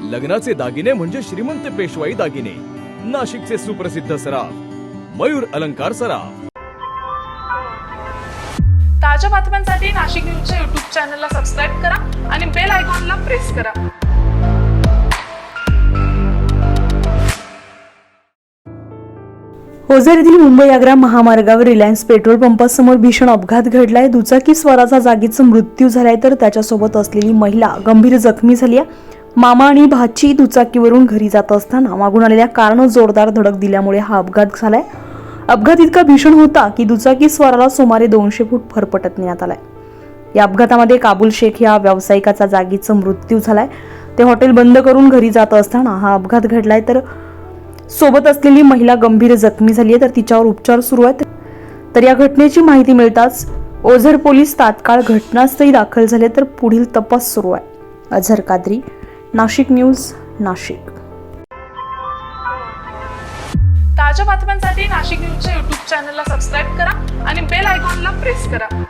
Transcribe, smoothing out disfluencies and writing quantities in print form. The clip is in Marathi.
लग्नाचे दागिने म्हणजे श्रीमंत पेशवाई दागिने, नाशिकचे सुप्रसिद्ध सराफ मयूर अलंकार सराफ। ताज्या बातम्यांसाठी नाशिक न्यूजच्या YouTube चॅनलला सबस्क्राईब करा आणि बेल आयकॉनला प्रेस करा। ओझर येथील मुंबई-आग्रा महामार्गावर रिलायन्स पेट्रोल पंपासमोर भीषण अपघात घडलाय। दुचाकी स्वाराचा जागीच मृत्यू झालाय तर त्याच्यासोबत असलेली महिला गंभीर जखमी झाली आहे। मामा आणि भाची दुचाकीवरून घरी जात असताना मागून आलेल्या कारनं जोरदार धडक दिल्यामुळे हा अपघात झालाय। अपघात इतका भीषण होता की दुचाकी स्वाराला सुमारे 200 फूट फरफटत नेण्यात आलाय। या अपघातामध्ये काबुल शेख या व्यावसायिकाचा जागीच मृत्यू झालाय। ते हॉटेल बंद करून घरी जात असताना हा अपघात घडलाय तर सोबत असलेली महिला गंभीर जखमी झाली आहे तर तिच्यावर उपचार सुरू आहेत। तर या घटनेची माहिती मिळताच ओझर पोलीस तात्काळ घटनास्थळी दाखल झाले तर पुढील तपास सुरू आहे। अझर कादरी, नाशिक न्यूज, नाशिक। ताज्या बातम्यांसाठी नाशिक न्यूजच्या YouTube चॅनलला सबस्क्राईब करा आणि बेल आयकॉनला प्रेस करा।